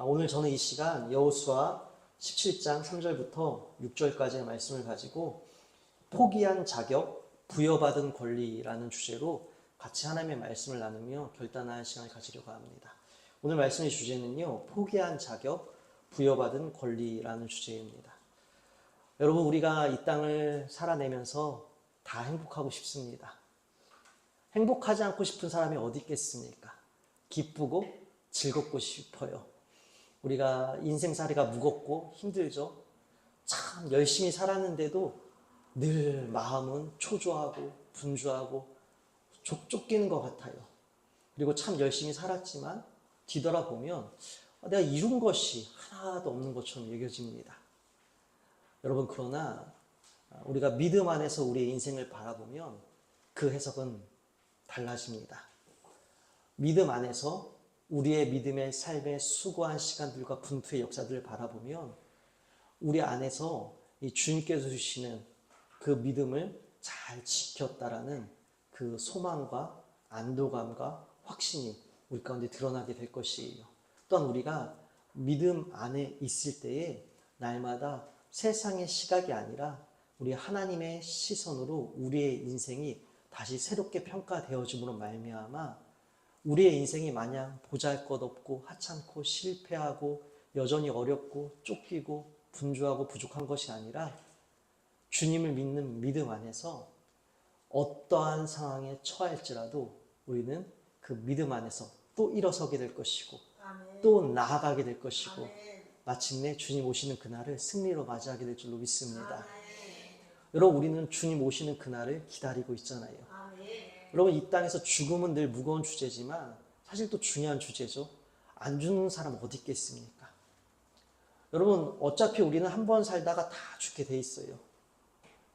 오늘 저는 이 시간 여호수아 17장 3절부터 6절까지의 말씀을 가지고 포기한 자격, 부여받은 권리라는 주제로 같이 하나님의 말씀을 나누며 결단하는 시간을 가지려고 합니다. 오늘 말씀의 주제는요, 포기한 자격, 부여받은 권리라는 주제입니다. 여러분, 우리가 이 땅을 살아내면서 다 행복하고 싶습니다. 행복하지 않고 싶은 사람이 어디 있겠습니까? 기쁘고 즐겁고 싶어요. 우리가 인생살이가 무겁고 힘들죠. 참 열심히 살았는데도 늘 마음은 초조하고 분주하고 쫓기는 것 같아요. 그리고 참 열심히 살았지만 뒤돌아보면 내가 이룬 것이 하나도 없는 것처럼 여겨집니다. 여러분, 그러나 우리가 믿음 안에서 우리의 인생을 바라보면 그 해석은 달라집니다. 믿음 안에서 우리의 믿음의 삶의 수고한 시간들과 분투의 역사들을 바라보면 우리 안에서 이 주님께서 주시는 그 믿음을 잘 지켰다라는 그 소망과 안도감과 확신이 우리 가운데 드러나게 될 것이에요. 또한 우리가 믿음 안에 있을 때에 날마다 세상의 시각이 아니라 우리 하나님의 시선으로 우리의 인생이 다시 새롭게 평가되어짐으로 말미암아 우리의 인생이 마냥 보잘것없고 하찮고 실패하고 여전히 어렵고 쫓기고 분주하고 부족한 것이 아니라 주님을 믿는 믿음 안에서 어떠한 상황에 처할지라도 우리는 그 믿음 안에서 또 일어서게 될 것이고 또 나아가게 될 것이고 마침내 주님 오시는 그날을 승리로 맞이하게 될 줄로 믿습니다. 여러분, 우리는 주님 오시는 그날을 기다리고 있잖아요. 여러분, 이 땅에서 죽음은 늘 무거운 주제지만 사실 또 중요한 주제죠. 안 죽는 사람 어디 있겠습니까? 여러분, 어차피 우리는 한 번 살다가 다 죽게 돼 있어요.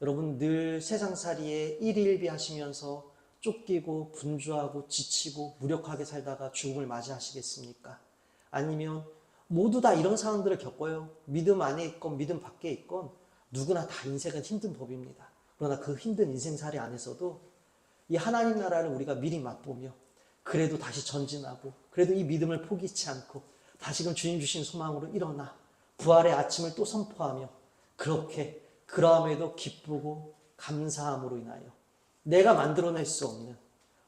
여러분, 늘 세상살이에 일일비하시면서 쫓기고 분주하고 지치고 무력하게 살다가 죽음을 맞이하시겠습니까? 아니면 모두 다 이런 상황들을 겪어요. 믿음 안에 있건 믿음 밖에 있건 누구나 다 인생은 힘든 법입니다. 그러나 그 힘든 인생살이 안에서도 이 하나님 나라를 우리가 미리 맛보며 그래도 다시 전진하고 그래도 이 믿음을 포기치 않고 다시금 주님 주신 소망으로 일어나 부활의 아침을 또 선포하며 그렇게 그러함에도 기쁘고 감사함으로 인하여 내가 만들어낼 수 없는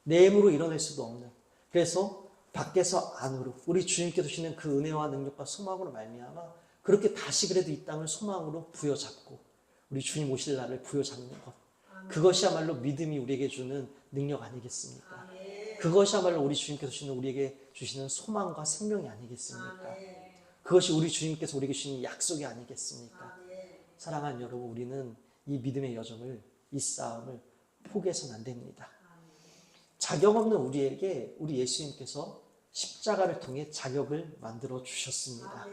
내 힘으로 이뤄낼 수도 없는 그래서 밖에서 안으로 우리 주님께서 주시는 그 은혜와 능력과 소망으로 말미암아 그렇게 다시 그래도 이 땅을 소망으로 부여잡고 우리 주님 오실 날을 부여잡는 것, 그것이야말로 믿음이 우리에게 주는 능력 아니겠습니까? 그것이야말로 우리 주님께서 주시는 우리에게 주시는 소망과 생명이 아니겠습니까? 그것이 우리 주님께서 우리에게 주시는 약속이 아니겠습니까? 사랑하는 여러분, 우리는 이 믿음의 여정을, 이 싸움을 포기해서는 안 됩니다. 자격 없는 우리에게 우리 예수님께서 십자가를 통해 자격을 만들어 주셨습니다.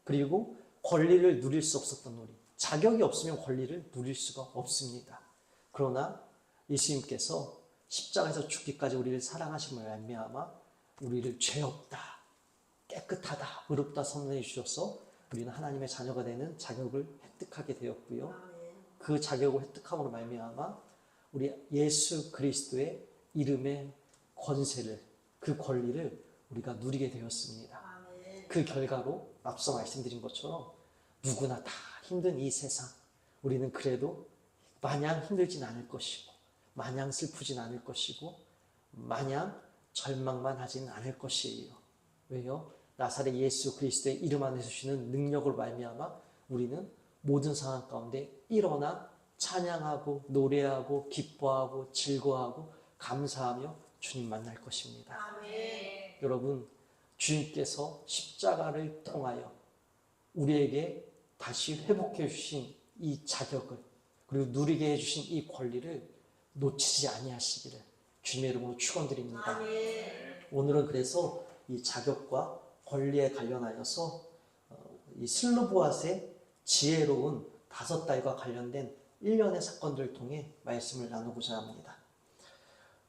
그리고 권리를 누릴 수 없었던 우리, 자격이 없으면 권리를 누릴 수가 없습니다. 그러나 예수님께서 십자가에서 죽기까지 우리를 사랑하심을 말미암아 우리를 죄 없다, 깨끗하다, 의롭다 선언해 주셔서 우리는 하나님의 자녀가 되는 자격을 획득하게 되었고요. 그 자격을 획득함으로 말미암아 우리 예수 그리스도의 이름의 권세를, 그 권리를 우리가 누리게 되었습니다. 그 결과로 앞서 말씀드린 것처럼 누구나 다 힘든 이 세상, 우리는 그래도 마냥 힘들진 않을 것이고 마냥 슬프진 않을 것이고 마냥 절망만 하지는 않을 것이에요. 왜요? 나사렛 예수 그리스도의 이름 안에서 주시는 능력으로 말미암아 우리는 모든 상황 가운데 일어나 찬양하고 노래하고 기뻐하고 즐거워하고 감사하며 주님 만날 것입니다. 아멘. 여러분, 주님께서 십자가를 통하여 우리에게 다시 회복해 주신 이 자격을 그리고 누리게 해주신 이 권리를 놓치지 아니하시기를 주님의 이름으로 축원드립니다. 아멘. 오늘은 그래서 이 자격과 권리에 관련하여서 이 슬로보앗의 지혜로운 5딸과 관련된 일련의 사건들을 통해 말씀을 나누고자 합니다.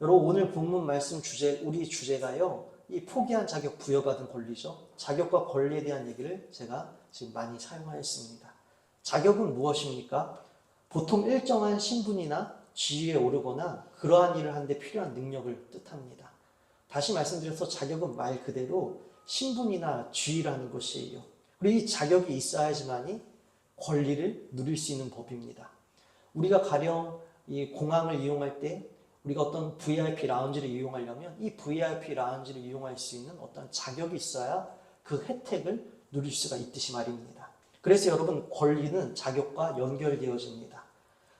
여러분, 오늘 본문 말씀 우리 주제가요, 이 포기한 자격, 부여받은 권리죠. 자격과 권리에 대한 얘기를 제가 지금 많이 사용하였습니다. 자격은 무엇입니까? 보통 일정한 신분이나 지위에 오르거나 그러한 일을 하는데 필요한 능력을 뜻합니다. 다시 말씀드려서 자격은 말 그대로 신분이나 지위라는 것이에요. 그리고 이 자격이 있어야지만이 권리를 누릴 수 있는 법입니다. 우리가 가령 이 공항을 이용할 때 우리가 어떤 VIP 라운지를 이용하려면 이 VIP 라운지를 이용할 수 있는 어떤 자격이 있어야 그 혜택을 누릴 수가 있듯이 말입니다. 그래서 여러분, 권리는 자격과 연결되어집니다.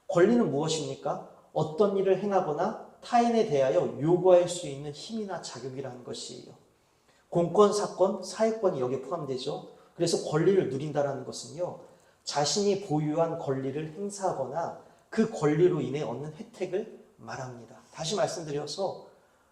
권리는 무엇입니까? 어떤 일을 행하거나 타인에 대하여 요구할 수 있는 힘이나 자격이라는 것이에요. 공권, 사권, 사회권이 여기에 포함되죠. 그래서 권리를 누린다는 것은요, 자신이 보유한 권리를 행사하거나 그 권리로 인해 얻는 혜택을 말합니다. 다시 말씀드려서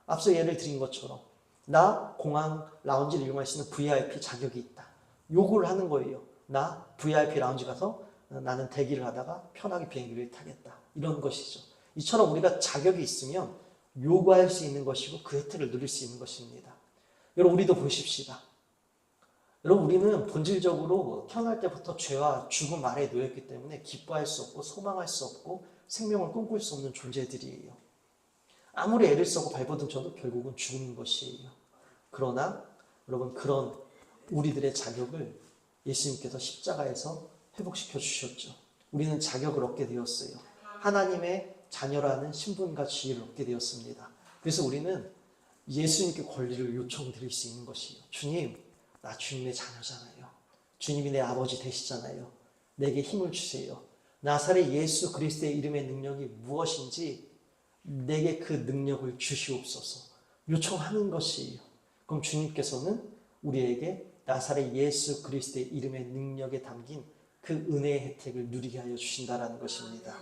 앞서 예를 드린 것처럼 나 공항 라운지를 이용할 수 있는 VIP 자격이 있다. 요구를 하는 거예요. 나 VIP 라운지 가서 나는 대기를 하다가 편하게 비행기를 타겠다. 이런 것이죠. 이처럼 우리가 자격이 있으면 요구할 수 있는 것이고 그 혜택을 누릴 수 있는 것입니다. 여러분, 우리도 보십시다. 여러분, 우리는 본질적으로 태어날 때부터 죄와 죽음 아래에 놓였기 때문에 기뻐할 수 없고 소망할 수 없고 생명을 꿈꿀 수 없는 존재들이에요. 아무리 애를 쓰고 발버둥 쳐도 결국은 죽는 것이에요. 그러나 여러분, 그런 우리들의 자격을 예수님께서 십자가에서 회복시켜 주셨죠. 우리는 자격을 얻게 되었어요. 하나님의 자녀라는 신분과 지위를 얻게 되었습니다. 그래서 우리는 예수님께 권리를 요청드릴 수 있는 것이에요. 주님, 나 주님의 자녀잖아요. 주님이 내 아버지 되시잖아요. 내게 힘을 주세요. 나사렛 예수 그리스도의 이름의 능력이 무엇인지 내게 그 능력을 주시옵소서. 요청하는 것이에요. 그럼 주님께서는 우리에게 나사렛 예수 그리스도의 이름의 능력에 담긴 그 은혜의 혜택을 누리게 하여 주신다라는 것입니다.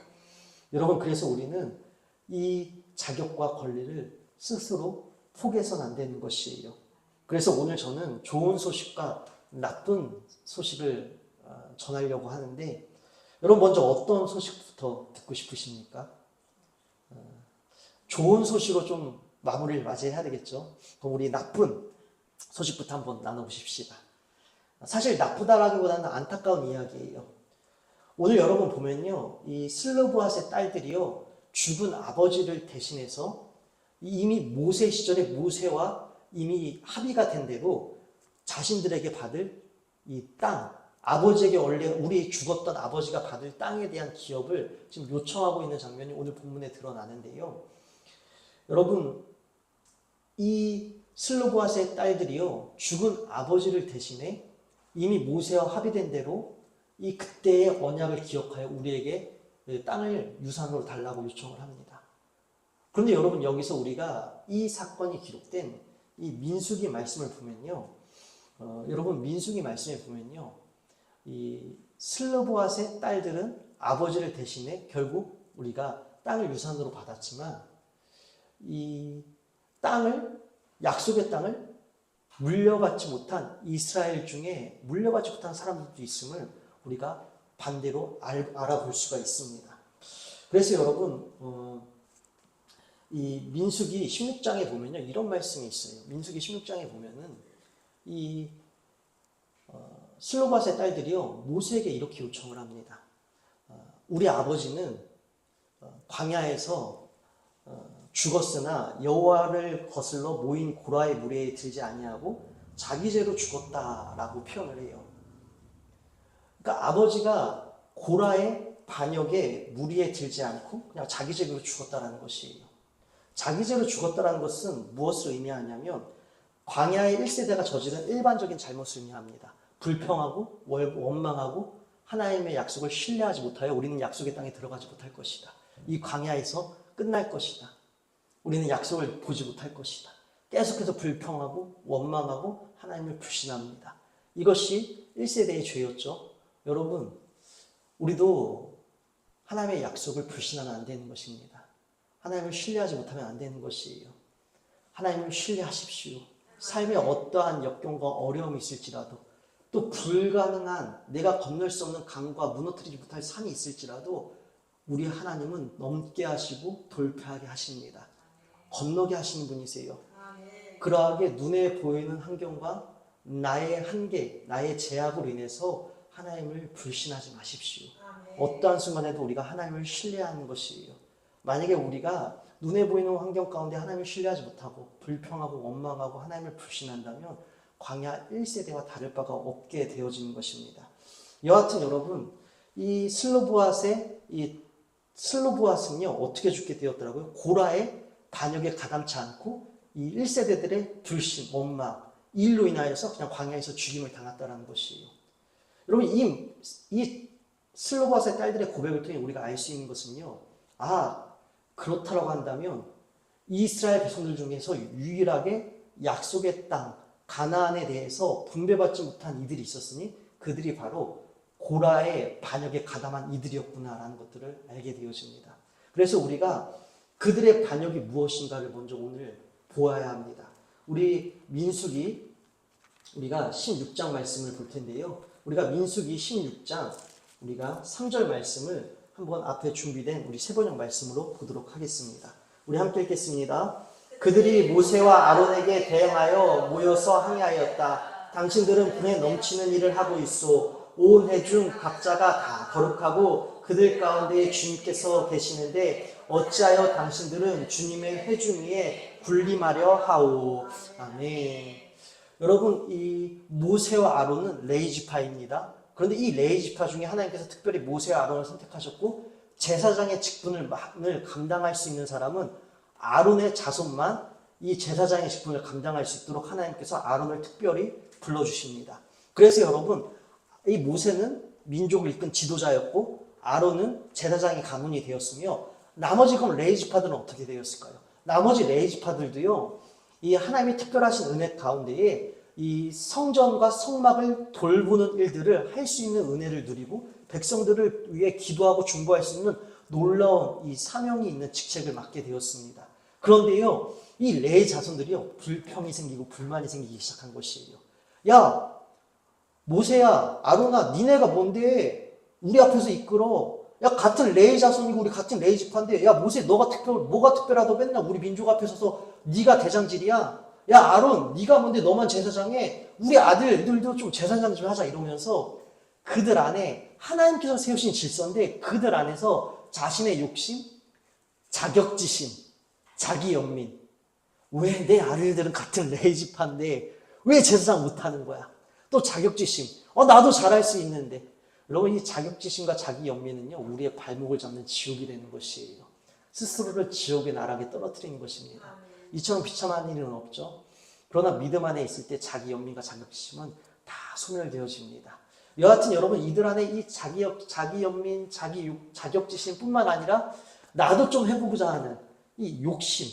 여러분, 그래서 우리는 이 자격과 권리를 스스로 포기해서는 안 되는 것이에요. 그래서 오늘 저는 좋은 소식과 나쁜 소식을 전하려고 하는데, 여러분, 먼저 어떤 소식부터 듣고 싶으십니까? 좋은 소식으로 좀 마무리를 맞이해야 되겠죠. 그럼 우리 나쁜 소식부터 한번 나눠보십시다. 사실 나쁘다라기보다는 안타까운 이야기예요. 오늘 여러분 보면요, 이 슬로브핫의 딸들이요, 죽은 아버지를 대신해서 이미 모세 시절에 모세와 이미 합의가 된 대로 자신들에게 받을 이 땅, 아버지에게 원래 우리 죽었던 아버지가 받을 땅에 대한 기업을 지금 요청하고 있는 장면이 오늘 본문에 드러나는데요. 여러분, 이 슬로브핫의 딸들이요, 죽은 아버지를 대신해 이미 모세와 합의된 대로 이 그때의 언약을 기억하여 우리에게 땅을 유산으로 달라고 요청을 합니다. 그런데 여러분, 여기서 우리가 이 사건이 기록된 이 민수기 말씀을 보면요, 여러분, 민수기 말씀에 보면요, 이 슬로브핫의 딸들은 아버지를 대신해 결국 우리가 땅을 유산으로 받았지만 이 땅을, 약속의 땅을 물려받지 못한 이스라엘 중에 물려받지 못한 사람들도 있음을 우리가 반대로 알아볼 수가 있습니다. 그래서 여러분, 이 민수기 16장에 보면요, 이런 말씀이 있어요. 민수기 16장에 보면은 이 슬로밧의 딸들이요, 모세에게 이렇게 요청을 합니다. 우리 아버지는 광야에서 죽었으나 여호와를 거슬러 모인 고라의 무리에 들지 아니하고 자기 죄로 죽었다라고 표현을 해요. 그러니까 아버지가 고라의 반역에 무리에 들지 않고 그냥 자기 죄로 죽었다라는 것이에요. 자기 죄로 죽었다라는 것은 무엇을 의미하냐면 광야의 1세대가 저지른 일반적인 잘못을 의미합니다. 불평하고 원망하고 하나님의 약속을 신뢰하지 못하여 우리는 약속의 땅에 들어가지 못할 것이다. 이 광야에서 끝날 것이다. 우리는 약속을 보지 못할 것이다. 계속해서 불평하고 원망하고 하나님을 불신합니다. 이것이 1세대의 죄였죠. 여러분, 우리도 하나님의 약속을 불신하면 안 되는 것입니다. 하나님을 신뢰하지 못하면 안 되는 것이에요. 하나님을 신뢰하십시오. 삶에 어떠한 역경과 어려움이 있을지라도, 또 불가능한, 내가 건널 수 없는 강과 무너뜨리지 못할 산이 있을지라도 우리 하나님은 넘게 하시고 돌파하게 하십니다. 건너게 하시는 분이세요. 그러하게 눈에 보이는 환경과 나의 한계, 나의 제약으로 인해서 하나님을 불신하지 마십시오. 어떠한 순간에도 우리가 하나님을 신뢰하는 것이에요. 만약에 우리가 눈에 보이는 환경 가운데 하나님을 신뢰하지 못하고 불평하고 원망하고 하나님을 불신한다면 광야 1세대와 다를 바가 없게 되어지는 것입니다. 여하튼 여러분, 이 슬로브앗은요 어떻게 죽게 되었더라고요? 고라의 반역에 가담치 않고 이 1세대들의 불신, 원망, 이 일로 인하여서 그냥 광야에서 죽임을 당했다는 것이에요. 여러분, 이 슬로브앗의 딸들의 고백을 통해 우리가 알 수 있는 것은요, 그렇다라고 한다면 이스라엘 백성들 중에서 유일하게 약속의 땅 가나안에 대해서 분배받지 못한 이들이 있었으니 그들이 바로 고라의 반역에 가담한 이들이었구나라는 것들을 알게 되어집니다. 그래서 우리가 그들의 반역이 무엇인가를 먼저 오늘 보아야 합니다. 우리 민수기, 우리가 16장 말씀을 볼 텐데요. 우리가 민수기 16장 우리가 3절 말씀을 한번 앞에 준비된 우리 세번역 말씀으로 보도록 하겠습니다. 우리 함께 읽겠습니다. 그들이 모세와 아론에게 대응하여 모여서 항의하였다. 당신들은 분에 넘치는 일을 하고 있소. 온 회중 각자가 다 거룩하고 그들 가운데 주님께서 계시는데 어찌하여 당신들은 주님의 회중 위에 군림하려 하오. 아멘. 여러분, 이 모세와 아론은 레위지파입니다. 그런데 이 레위지파 중에 하나님께서 특별히 모세와 아론을 선택하셨고 제사장의 직분을 감당할 수 있는 사람은 아론의 자손만 이 제사장의 직분을 감당할 수 있도록 하나님께서 아론을 특별히 불러주십니다. 그래서 여러분, 이 모세는 민족을 이끈 지도자였고 아론은 제사장의 가문이 되었으며 나머지 그럼 레위지파들은 어떻게 되었을까요? 나머지 레위지파들도요, 이 하나님의 특별하신 은혜 가운데에 이 성전과 성막을 돌보는 일들을 할 수 있는 은혜를 누리고 백성들을 위해 기도하고 중보할 수 있는 놀라운 이 사명이 있는 직책을 맡게 되었습니다. 그런데요, 이 레위 자손들이요, 불평이 생기고 불만이 생기기 시작한 것이에요. 야, 모세야, 아론아, 니네가 뭔데 우리 앞에서 이끌어? 야, 같은 레위 자손이고 우리 같은 레위 지파인데, 야, 모세, 뭐가 특별하다고 맨날 우리 민족 앞에 서서 네가 대장질이야? 야, 아론, 네가 뭔데 너만 제사장해? 우리 아들들도 좀 제사장 좀 하자. 이러면서 그들 안에 하나님께서 세우신 질서인데 그들 안에서 자신의 욕심, 자격지심, 자기 연민, 왜 내 아들들은 같은 레위 지파인데 왜 제사장 못하는 거야? 또 자격지심, 나도 잘할 수 있는데. 여러분, 이 자격지심과 자기 연민은요, 우리의 발목을 잡는 지옥이 되는 것이에요. 스스로를 지옥의 나락에 떨어뜨리는 것입니다. 이처럼 비참한 일은 없죠. 그러나 믿음 안에 있을 때 자기 연민과 자격지심은 다 소멸되어집니다. 여하튼 여러분, 이들 안에 이 자기 연민, 자격지심뿐만 아니라 나도 좀 해보고자 하는 이 욕심.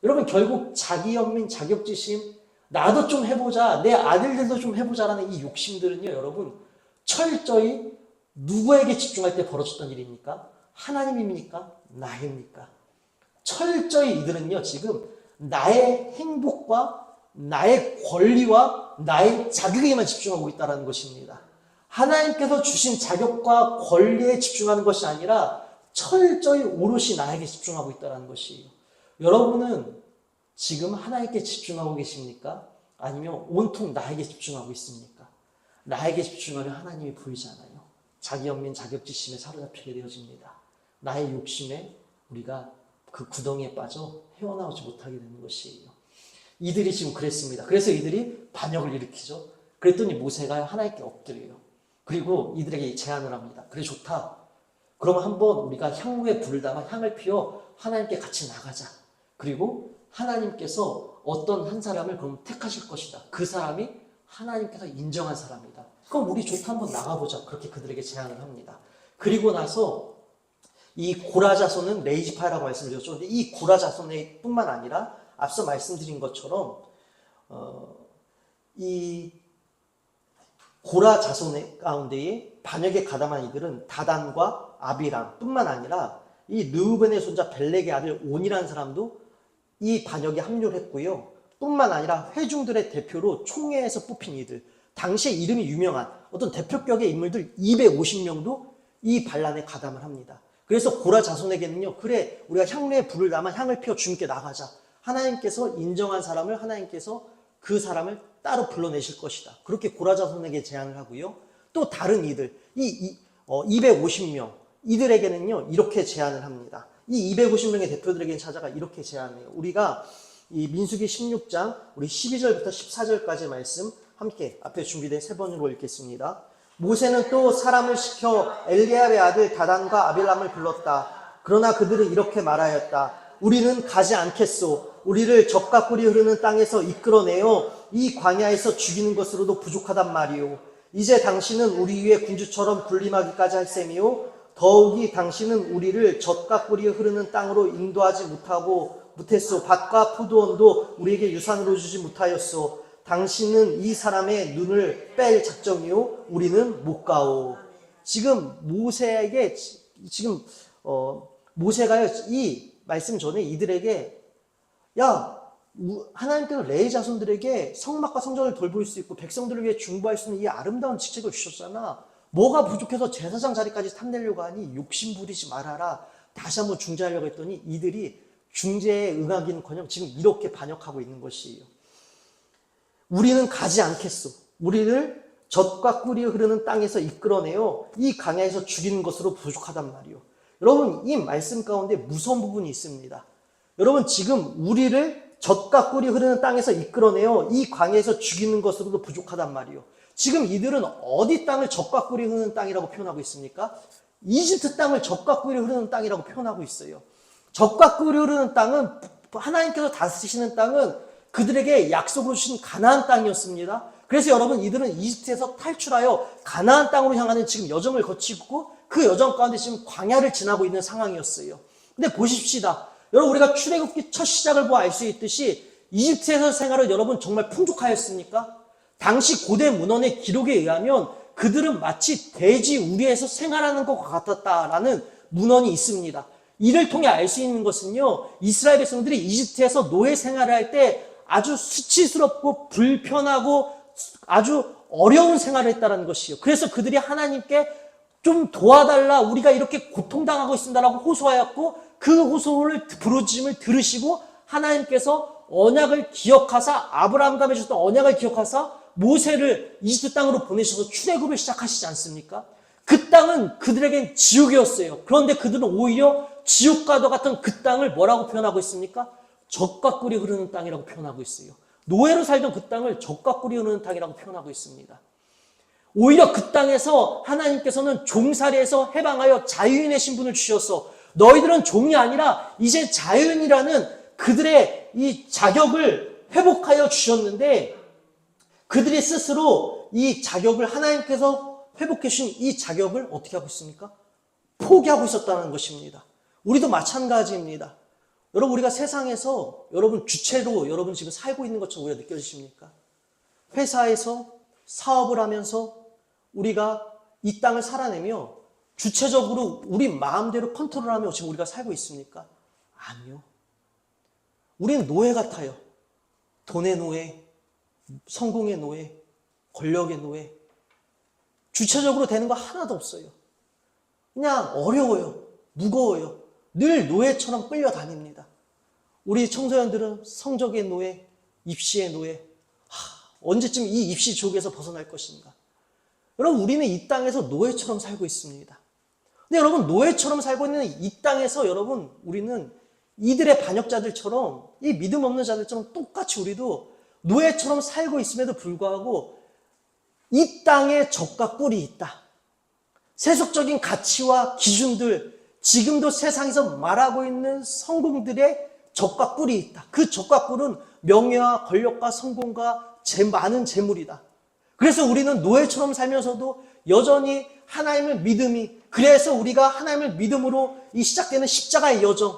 여러분, 결국 자기 연민, 자격지심, 나도 좀 해보자, 내 아들들도 좀 해보자라는 이 욕심들은요, 여러분, 철저히 누구에게 집중할 때 벌어졌던 일입니까? 하나님입니까? 나입니까? 철저히 이들은요, 지금 나의 행복과 나의 권리와 나의 자격에만 집중하고 있다는 것입니다. 하나님께서 주신 자격과 권리에 집중하는 것이 아니라 철저히 오롯이 나에게 집중하고 있다는 것이에요. 여러분은 지금 하나님께 집중하고 계십니까? 아니면 온통 나에게 집중하고 있습니까? 나에게 집중하면 하나님이 보이잖아요. 자기 연민, 자격지심에 사로잡히게 되어집니다. 나의 욕심에 우리가 그 구덩이에 빠져 헤어나오지 못하게 되는 것이에요. 이들이 지금 그랬습니다. 그래서 이들이 반역을 일으키죠. 그랬더니 모세가 하나님께 엎드려요. 그리고 이들에게 제안을 합니다. 그래, 좋다. 그러면 한번 우리가 향후에 불을 담아 향을 피워 하나님께 같이 나가자. 그리고 하나님께서 어떤 한 사람을 그럼 택하실 것이다. 그 사람이 하나님께서 인정한 사람이다. 그럼 우리 좋다, 한번 나가보자. 그렇게 그들에게 제안을 합니다. 그리고 나서 이 고라 자손은 레위지파라고 말씀드렸죠. 근데 이 고라 자손의 뿐만 아니라 앞서 말씀드린 것처럼 이 고라 자손의 가운데에 반역에 가담한 이들은 다단과 아비람 뿐만 아니라 이 르우벤의 손자 벨렉의 아들 온이라는 사람도 이 반역에 합류를 했고요. 뿐만 아니라 회중들의 대표로 총회에서 뽑힌 이들, 당시에 이름이 유명한 어떤 대표격의 인물들 250명도 이 반란에 가담을 합니다. 그래서 고라 자손에게는요, 그래, 우리가 향로에 불을 담아 향을 피워 주님께 나가자. 하나님께서 인정한 사람을, 하나님께서 그 사람을 따로 불러내실 것이다. 그렇게 고라 자손에게 제안을 하고요. 또 다른 이들, 250명, 이들에게는요, 이렇게 제안을 합니다. 이 250명의 대표들에게 찾아가 이렇게 제안해요. 우리가 이 민수기 16장, 우리 12절부터 14절까지 말씀 함께 앞에 준비된 세 번으로 읽겠습니다. 모세는 또 사람을 시켜 엘리압의 아들 다단과 아빌람을 불렀다. 그러나 그들은 이렇게 말하였다. 우리는 가지 않겠소. 우리를 젖과 꿀이 흐르는 땅에서 이끌어내어 이 광야에서 죽이는 것으로도 부족하단 말이오. 이제 당신은 우리 위에 군주처럼 군림하기까지 할 셈이오. 더욱이 당신은 우리를 젖과 꿀이 흐르는 땅으로 인도하지 못했소. 밭과 포도원도 우리에게 유산으로 주지 못하였소. 당신은 이 사람의 눈을 뺄 작정이요 우리는 못 가오. 지금 모세에게 모세가요 이 말씀 전에 이들에게 야 하나님께서 레위 자손들에게 성막과 성전을 돌볼 수 있고 백성들을 위해 중보할 수 있는 이 아름다운 직책을 주셨잖아. 뭐가 부족해서 제사장 자리까지 탐내려고 하니 욕심 부리지 말아라. 다시 한번 중재하려고 했더니 이들이 중재에 응하기는커녕 지금 이렇게 반역하고 있는 것이에요. 우리는 가지 않겠소. 우리를 젖과 꿀이 흐르는 땅에서 이끌어내어 이 광야에서 죽이는 것으로 부족하단 말이요. 여러분 이 말씀 가운데 무서운 부분이 있습니다. 여러분 지금 우리를 젖과 꿀이 흐르는 땅에서 이끌어내어 이 광야에서 죽이는 것으로도 부족하단 말이요. 지금 이들은 어디 땅을 젖과 꿀이 흐르는 땅이라고 표현하고 있습니까? 이집트 땅을 젖과 꿀이 흐르는 땅이라고 표현하고 있어요. 젖과 꿀이 흐르는 땅은 하나님께서 다스리시는 땅은 그들에게 약속으로 주신 가나안 땅이었습니다. 그래서 여러분 이들은 이집트에서 탈출하여 가나안 땅으로 향하는 지금 여정을 거치고 그 여정 가운데 지금 광야를 지나고 있는 상황이었어요. 근데 보십시다. 여러분 우리가 출애굽기 첫 시작을 보아 알 수 있듯이 이집트에서 생활을 여러분 정말 풍족하였습니까? 당시 고대 문헌의 기록에 의하면 그들은 마치 돼지 우리에서 생활하는 것 같았다라는 문헌이 있습니다. 이를 통해 알 수 있는 것은요, 이스라엘 백성들이 이집트에서 노예 생활을 할 때 아주 수치스럽고 불편하고 아주 어려운 생활을 했다는 것이요. 그래서 그들이 하나님께 좀 도와달라, 우리가 이렇게 고통당하고 있습니다라고 호소하였고 그 호소를 부르짖음을 들으시고 하나님께서 언약을 기억하사 아브라함과 맺으셨던 언약을 기억하사 모세를 이집트 땅으로 보내셔서 출애굽을 시작하시지 않습니까? 그 땅은 그들에겐 지옥이었어요. 그런데 그들은 오히려 지옥과도 같은 그 땅을 뭐라고 표현하고 있습니까? 젖과 꿀이 흐르는 땅이라고 표현하고 있어요. 노예로 살던 그 땅을 젖과 꿀이 흐르는 땅이라고 표현하고 있습니다. 오히려 그 땅에서 하나님께서는 종살이에서 해방하여 자유인의 신분을 주셔서 너희들은 종이 아니라 이제 자유인이라는 그들의 이 자격을 회복하여 주셨는데 그들이 스스로 이 자격을 하나님께서 회복해 주신 이 자격을 어떻게 하고 있습니까? 포기하고 있었다는 것입니다. 우리도 마찬가지입니다. 여러분 우리가 세상에서 여러분 주체로 여러분 지금 살고 있는 것처럼 우리가 느껴지십니까? 회사에서 사업을 하면서 우리가 이 땅을 살아내며 주체적으로 우리 마음대로 컨트롤하며 지금 우리가 살고 있습니까? 아니요. 우리는 노예 같아요. 돈의 노예, 성공의 노예, 권력의 노예. 주체적으로 되는 거 하나도 없어요. 그냥 어려워요. 무거워요. 늘 노예처럼 끌려다닙니다. 우리 청소년들은 성적의 노예, 입시의 노예. 언제쯤 이 입시 족에서 벗어날 것인가? 여러분 우리는 이 땅에서 노예처럼 살고 있습니다. 근데 여러분 노예처럼 살고 있는 이 땅에서 여러분 우리는 이들의 반역자들처럼 이 믿음 없는 자들처럼 똑같이 우리도 노예처럼 살고 있음에도 불구하고 이 땅에 젖과 꿀이 있다. 세속적인 가치와 기준들, 지금도 세상에서 말하고 있는 성공들의 젖과 꿀이 있다. 그 젖과 꿀은 명예와 권력과 성공과 많은 재물이다. 그래서 우리는 노예처럼 살면서도 여전히 하나님을 믿음이, 그래서 우리가 하나님을 믿음으로 이 시작되는 십자가의 여정,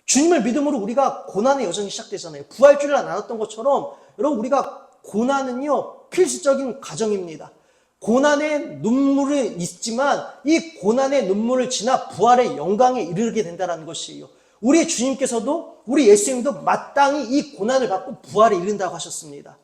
주님을 믿음으로 우리가 고난의 여정이 시작되잖아요. 부활주일날 나눴던 것처럼 여러분 우리가 고난은요 필수적인 과정입니다. 고난의 눈물은 있지만 이 고난의 눈물을 지나 부활의 영광에 이르게 된다는 것이에요. 우리 주님께서도 우리 예수님도 마땅히 이 고난을 받고 부활에 이른다고 하셨습니다.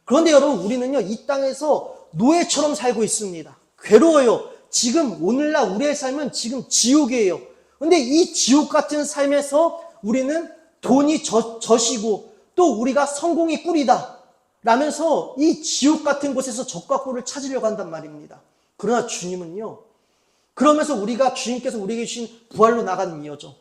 그런데 여러분 우리는요 이 땅에서 노예처럼 살고 있습니다. 괴로워요. 지금 오늘날 우리의 삶은 지금 지옥이에요. 그런데 이 지옥 같은 삶에서 우리는 돈이 젖이고 또 우리가 성공이 꿀이다 라면서 이 지옥 같은 곳에서 젖과 꿀을 찾으려고 한단 말입니다. 그러나 주님은요, 그러면서 우리가 주님께서 우리에게 주신 부활로 나가는 이 여정,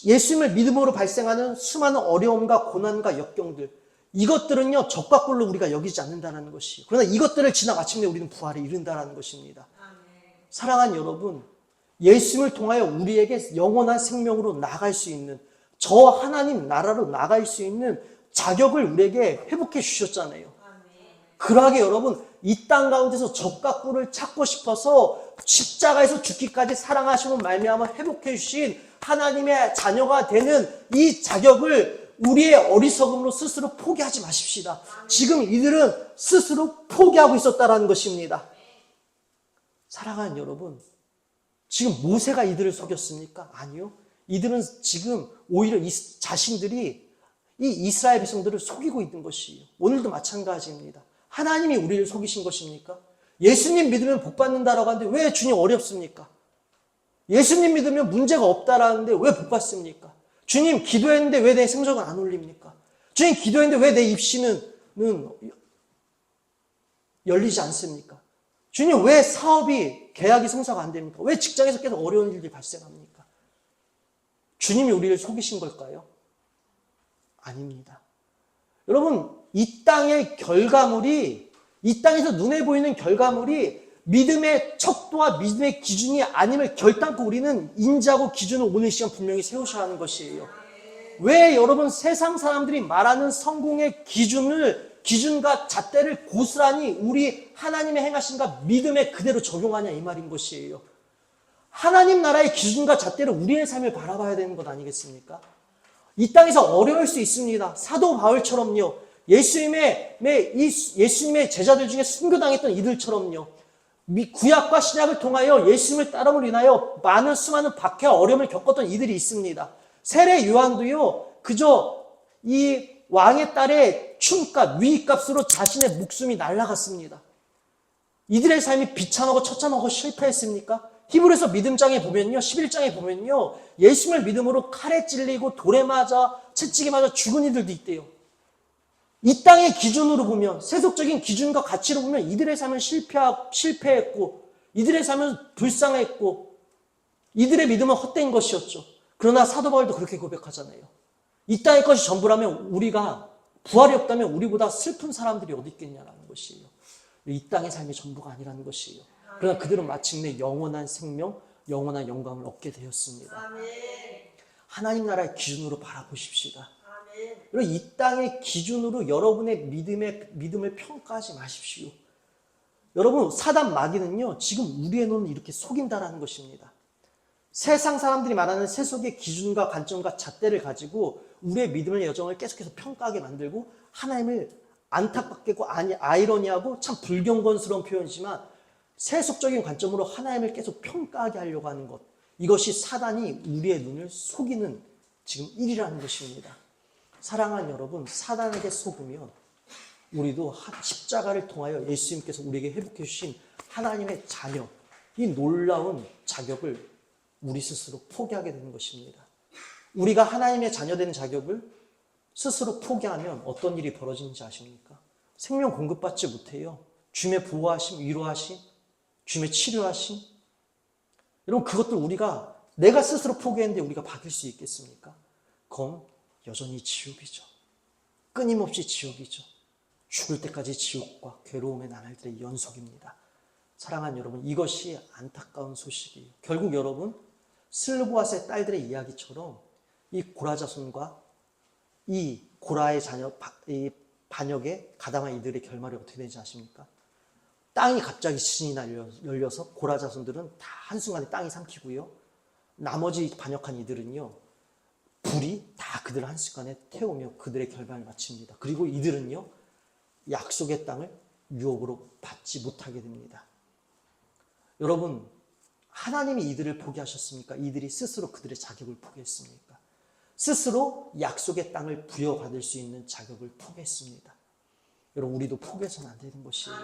예수님을 믿음으로 발생하는 수많은 어려움과 고난과 역경들, 이것들은요, 적과 꿀로 우리가 여기지 않는다는 것이. 그러나 이것들을 지나 마침내 우리는 부활에 이른다는 것입니다. 사랑하는 여러분, 예수님을 통하여 우리에게 영원한 생명으로 나갈 수 있는, 저 하나님 나라로 나갈 수 있는 자격을 우리에게 회복해 주셨잖아요. 그러하게 여러분, 이 땅 가운데서 적과 꿀을 찾고 싶어서 십자가에서 죽기까지 사랑하시는 말미암아 회복해 주신 하나님의 자녀가 되는 이 자격을 우리의 어리석음으로 스스로 포기하지 마십시다. 지금 이들은 스스로 포기하고 있었다는 것입니다. 사랑하는 여러분, 지금 모세가 이들을 속였습니까? 아니요. 이들은 지금 오히려 자신들이 이 이스라엘 백성들을 속이고 있는 것이에요. 오늘도 마찬가지입니다. 하나님이 우리를 속이신 것입니까? 예수님 믿으면 복 받는다라고 하는데 왜 주님 어렵습니까? 예수님 믿으면 문제가 없다라는데 왜 복 받습니까? 주님 기도했는데 왜 내 성적은 안 올립니까? 주님 기도했는데 왜 내 입시는 열리지 않습니까? 주님 왜 사업이 계약이 성사가 안 됩니까? 왜 직장에서 계속 어려운 일들이 발생합니까? 주님이 우리를 속이신 걸까요? 아닙니다. 여러분, 이 땅의 결과물이, 이 땅에서 눈에 보이는 결과물이 믿음의 척도와 믿음의 기준이 아님을 결단코 우리는 인지하고 기준을 오늘 시간 분명히 세우셔야 하는 것이에요. 왜 여러분 세상 사람들이 말하는 성공의 기준과 잣대를 고스란히 우리 하나님의 행하신가 믿음에 그대로 적용하냐 이 말인 것이에요. 하나님 나라의 기준과 잣대를 우리의 삶을 바라봐야 되는 것 아니겠습니까? 이 땅에서 어려울 수 있습니다. 사도 바울처럼요. 예수님의 제자들 중에 순교당했던 이들처럼요. 구약과 신약을 통하여 예수님을 따름으로 인하여 많은 수많은 박해와 어려움을 겪었던 이들이 있습니다. 세례 요한도요. 그저 이 왕의 딸의 춤값, 위값으로 자신의 목숨이 날아갔습니다. 이들의 삶이 비참하고 처참하고 실패했습니까? 히브리서 믿음장에 보면요, 11장에 보면요, 예수님을 믿음으로 칼에 찔리고 돌에 맞아 채찍에 맞아 죽은 이들도 있대요. 이 땅의 기준으로 보면, 세속적인 기준과 가치로 보면 이들의 삶은 실패했고, 이들의 삶은 불쌍했고, 이들의 믿음은 헛된 것이었죠. 그러나 사도 바울도 그렇게 고백하잖아요. 이 땅의 것이 전부라면 우리가 부활이 없다면 우리보다 슬픈 사람들이 어디 있겠냐라는 것이에요. 이 땅의 삶이 전부가 아니라는 것이에요. 그러나 그들은 마침내 영원한 생명, 영원한 영광을 얻게 되었습니다. 하나님 나라의 기준으로 바라보십시다. 여러분, 이 땅의 기준으로 여러분의 믿음을 평가하지 마십시오. 여러분, 사단 마귀는요, 지금 우리의 눈을 이렇게 속인다라는 것입니다. 세상 사람들이 말하는 세속의 기준과 관점과 잣대를 가지고 우리의 믿음의 여정을 계속해서 평가하게 만들고 하나님을 안타깝게고 아이러니하고 참 불경건스러운 표현이지만 세속적인 관점으로 하나님을 계속 평가하게 하려고 하는 것, 이것이 사단이 우리의 눈을 속이는 지금 일이라는 것입니다. 사랑하는 여러분, 사단에게 속으면 우리도 십자가를 통하여 예수님께서 우리에게 회복해 주신 하나님의 자녀, 이 놀라운 자격을 우리 스스로 포기하게 되는 것입니다. 우리가 하나님의 자녀 되는 자격을 스스로 포기하면 어떤 일이 벌어지는지 아십니까? 생명 공급받지 못해요. 주님의 보호하심, 위로하심, 주님의 치료하심. 여러분, 그것들 내가 스스로 포기했는데 우리가 받을 수 있겠습니까? 그건 여전히 지옥이죠. 끊임없이 지옥이죠. 죽을 때까지 지옥과 괴로움의 나날들의 연속입니다. 사랑하는 여러분, 이것이 안타까운 소식이에요. 결국 여러분, 슬보아스의 딸들의 이야기처럼 이 고라 자손과 이 고라의 자녀, 이 반역에 가담한 이들의 결말이 어떻게 되는지 아십니까? 땅이 갑자기 지진이 열려서 고라 자손들은 다 한순간에 땅이 삼키고요. 나머지 반역한 이들은요, 불이 다 그들을 한순간에 태우며 그들의 결말을 마칩니다. 그리고 이들은요, 약속의 땅을 유업으로 받지 못하게 됩니다. 여러분, 하나님이 이들을 포기하셨습니까? 이들이 스스로 그들의 자격을 포기했습니까? 스스로 약속의 땅을 부여받을 수 있는 자격을 포기했습니다. 여러분, 우리도 포기해서는 안 되는 것이에요.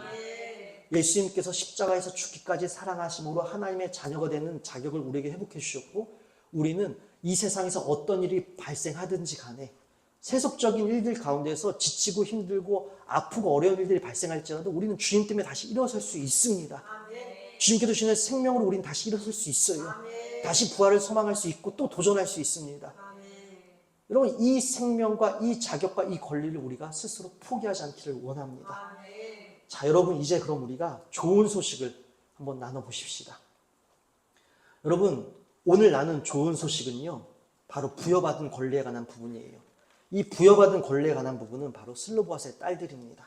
예수님께서 십자가에서 죽기까지 사랑하심으로 하나님의 자녀가 되는 자격을 우리에게 회복해 주셨고, 우리는 이 세상에서 어떤 일이 발생하든지 간에 세속적인 일들 가운데서 지치고 힘들고 아프고 어려운 일들이 발생할지라도 우리는 주님 때문에 다시 일어설 수 있습니다. 주님께서 주시는 생명으로 우리는 다시 일어설 수 있어요. 다시 부활을 소망할 수 있고 또 도전할 수 있습니다. 여러분, 이 생명과 이 자격과 이 권리를 우리가 스스로 포기하지 않기를 원합니다. 자, 여러분, 이제 그럼 우리가 좋은 소식을 한번 나눠보십시다. 여러분, 오늘 나눈 좋은 소식은요, 바로 부여받은 권리에 관한 부분이에요. 이 부여받은 권리에 관한 부분은 바로 슬로보아스의 딸들입니다.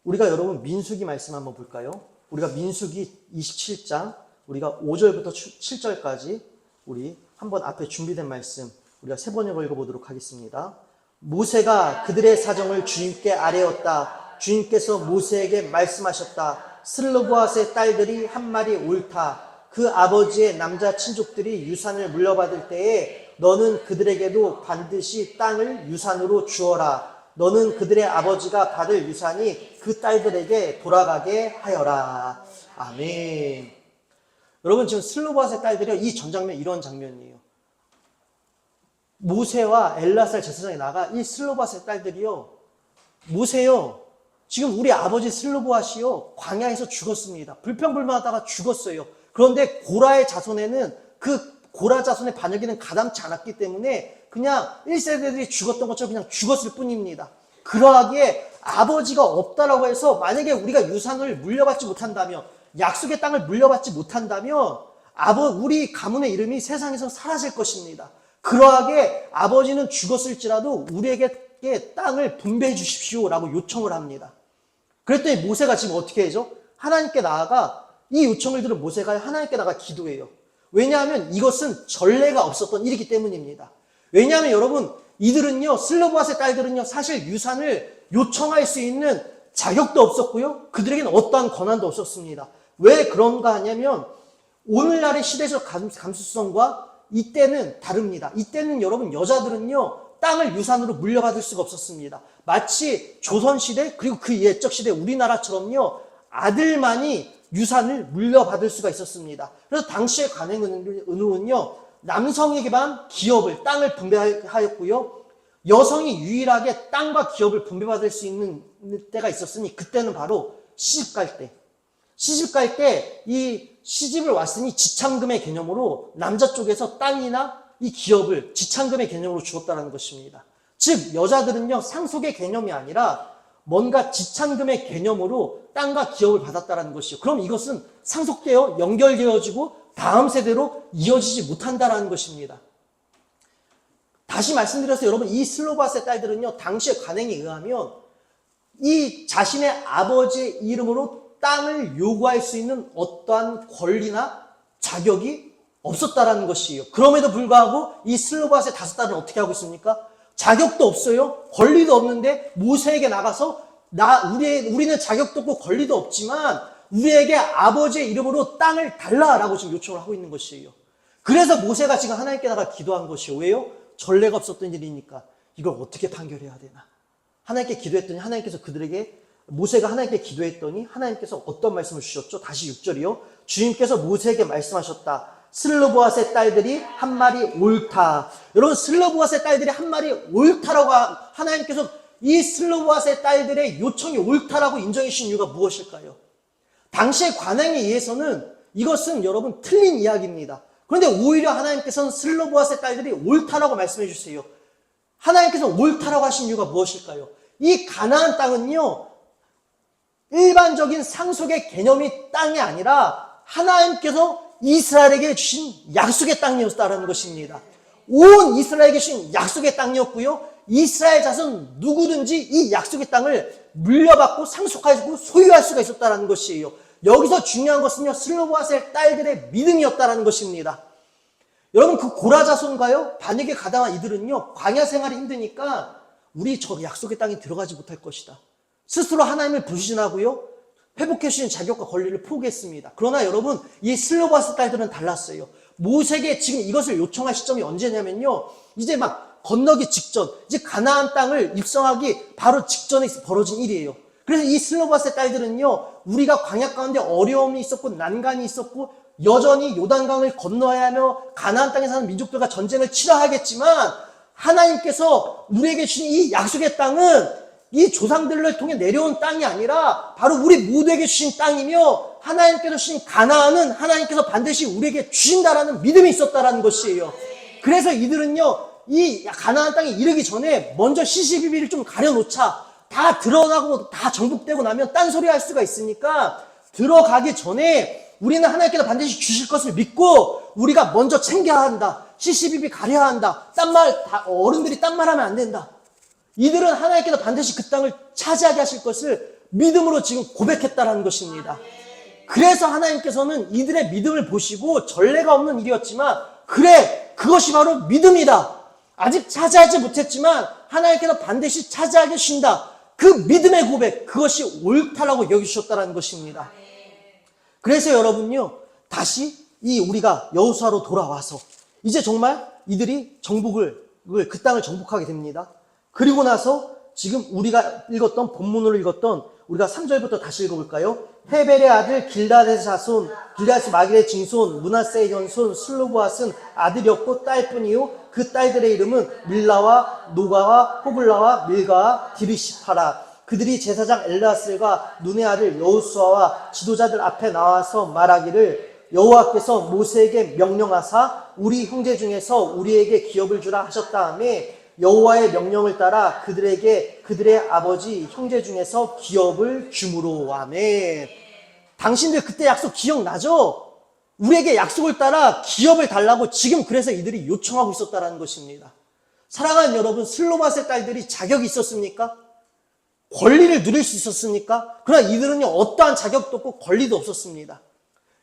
우리가 여러분 민수기 말씀 한번 볼까요? 우리가 민수기 27장 우리가 5절부터 7절까지 우리 한번 앞에 준비된 말씀 우리가 세 번역을 읽어보도록 하겠습니다. 모세가 그들의 사정을 주님께 아뢰었다. 주님께서 모세에게 말씀하셨다. 슬로보아스의 딸들이 한 마리 옳다. 그 아버지의 남자 친족들이 유산을 물려받을 때에 너는 그들에게도 반드시 땅을 유산으로 주어라. 너는 그들의 아버지가 받을 유산이 그 딸들에게 돌아가게 하여라. 아멘. 여러분, 지금 슬로바스의 딸들이요, 이 전장면 이런 장면이에요. 모세와 엘라살 제사장이 나가 이 슬로바스의 딸들이요, 모세요, 지금 우리 아버지 슬로보아시요 광야에서 죽었습니다. 불평불만하다가 죽었어요. 그런데 고라의 자손에는 그 고라 자손의 반역에는 가담치 않았기 때문에 그냥 1세대들이 죽었던 것처럼 그냥 죽었을 뿐입니다. 그러하기에 아버지가 없다라고 해서 만약에 우리가 유산을 물려받지 못한다면, 약속의 땅을 물려받지 못한다면 우리 가문의 이름이 세상에서 사라질 것입니다. 그러하기에 아버지는 죽었을지라도 우리에게 땅을 분배해 주십시오라고 요청을 합니다. 그랬더니 모세가 지금 어떻게 해죠? 하나님께 나아가, 이 요청을 들은 모세가 하나님께 나아가 기도해요. 왜냐하면 이것은 전례가 없었던 일이기 때문입니다. 왜냐하면 여러분, 이들은요, 슬로보아스의 딸들은요, 사실 유산을 요청할 수 있는 자격도 없었고요, 그들에게는 어떠한 권한도 없었습니다. 왜 그런가 하냐면 오늘날의 시대적 감수성과 이때는 다릅니다. 이때는 여러분, 여자들은요 땅을 유산으로 물려받을 수가 없었습니다. 마치 조선시대 그리고 그 옛적 시대 우리나라처럼요 아들만이 유산을 물려받을 수가 있었습니다. 그래서 당시의 관행은요 남성에게만 기업을, 땅을 분배하였고요, 여성이 유일하게 땅과 기업을 분배받을 수 있는 때가 있었으니 그때는 바로 시집갈 때 이 시집을 왔으니 지참금의 개념으로 남자 쪽에서 땅이나 이 기업을 지참금의 개념으로 주었다는 것입니다. 즉 여자들은요 상속의 개념이 아니라 뭔가 지참금의 개념으로 땅과 기업을 받았다는 것이요. 그럼 이것은 상속되어 연결되어지고 다음 세대로 이어지지 못한다는 것입니다. 다시 말씀드려서 여러분, 이 슬로바스의 딸들은요 당시의 관행에 의하면 이 자신의 아버지의 이름으로 땅을 요구할 수 있는 어떠한 권리나 자격이 없었다라는 것이에요. 그럼에도 불구하고 이 슬로바스의 5딸은 어떻게 하고 있습니까? 자격도 없어요. 권리도 없는데 모세에게 나가서 우리는 자격도 없고 권리도 없지만 우리에게 아버지의 이름으로 땅을 달라라고 지금 요청을 하고 있는 것이에요. 그래서 모세가 지금 하나님께 나가 기도한 것이에요. 왜요? 전례가 없었던 일이니까 이걸 어떻게 판결해야 되나? 하나님께 기도했더니 하나님께서 모세가 하나님께 기도했더니 하나님께서 어떤 말씀을 주셨죠? 다시 6절이요. 주님께서 모세에게 말씀하셨다. 슬로보아스의 딸들이 한 마리 옳다. 여러분, 슬로보아스의 딸들이 한 마리 옳다라고 하나님께서 이 슬로보아스의 딸들의 요청이 옳다라고 인정해 주신 이유가 무엇일까요? 당시의 관행에 의해서는 이것은 여러분 틀린 이야기입니다. 그런데 오히려 하나님께서는 슬로보아스의 딸들이 옳다라고 말씀해 주세요. 하나님께서 옳다라고 하신 이유가 무엇일까요? 이 가나안 땅은요 일반적인 상속의 개념이 땅이 아니라 하나님께서 이스라엘에게 주신 약속의 땅이었다는 것입니다. 온 이스라엘에게 주신 약속의 땅이었고요, 이스라엘 자손 누구든지 이 약속의 땅을 물려받고 상속하고 소유할 수가 있었다는 것이에요. 여기서 중요한 것은요 슬로보아스의 딸들의 믿음이었다는 것입니다. 여러분, 그 고라 자손과요 반역에 가담한 이들은요 광야 생활이 힘드니까 우리 저 약속의 땅에 들어가지 못할 것이다, 스스로 하나님을 불신하고요 회복해 주신 자격과 권리를 포기했습니다. 그러나 여러분, 이 슬로바스 딸들은 달랐어요. 모세에게 지금 이것을 요청할 시점이 언제냐면요, 이제 막 건너기 직전, 이제 가나안 땅을 입성하기 바로 직전에 벌어진 일이에요. 그래서 이 슬로바스의 딸들은요 우리가 광야 가운데 어려움이 있었고 난간이 있었고 여전히 요단강을 건너야 하며 가나안 땅에 사는 민족들과 전쟁을 치러야겠지만 하나님께서 우리에게 주신 이 약속의 땅은 이 조상들을 통해 내려온 땅이 아니라 바로 우리 모두에게 주신 땅이며 하나님께서 주신 가나안은 하나님께서 반드시 우리에게 주신다라는 믿음이 있었다라는 것이에요. 그래서 이들은요 이 가나안 땅에 이르기 전에 먼저 시시비비를 좀 가려놓자. 다 드러나고 다 정복되고 나면 딴소리 할 수가 있으니까 들어가기 전에 우리는 하나님께서 반드시 주실 것을 믿고 우리가 먼저 챙겨야 한다. 시시비비 가려야 한다. 어른들이 딴 말하면 안 된다. 이들은 하나님께서 반드시 그 땅을 차지하게 하실 것을 믿음으로 지금 고백했다라는 것입니다. 그래서 하나님께서는 이들의 믿음을 보시고 전례가 없는 일이었지만 그래, 그것이 바로 믿음이다. 아직 차지하지 못했지만 하나님께서 반드시 차지하게 하신다. 그 믿음의 고백, 그것이 옳다라고 여기셨다는 것입니다. 그래서 여러분요, 다시 우리가 여호수아로 돌아와서 이제 정말 이들이 그 땅을 정복하게 됩니다. 그리고 나서 지금 우리가 읽었던 본문으로 읽었던 우리가 3절부터 다시 읽어볼까요? 헤벨의 아들 길닷의 자손, 길닷의 마길의 증손, 므낫세의 현손, 슬로보앗은 아들이었고 딸뿐이요. 그 딸들의 이름은 밀라와 노가와 호글라와 밀가와 디르시파라. 그들이 제사장 엘르아슬과 눈의 아들 여호수아와 지도자들 앞에 나와서 말하기를 여호와께서 모세에게 명령하사 우리 형제 중에서 우리에게 기업을 주라 하셨다하며 여호와의 명령을 따라 그들에게 그들의 아버지 형제 중에서 기업을 주므로. 아멘. 당신들 그때 약속 기억나죠? 우리에게 약속을 따라 기업을 달라고 지금 그래서 이들이 요청하고 있었다는 것입니다. 사랑하는 여러분, 슬로바스의 딸들이 자격이 있었습니까? 권리를 누릴 수 있었습니까? 그러나 이들은요, 어떠한 자격도 없고 권리도 없었습니다.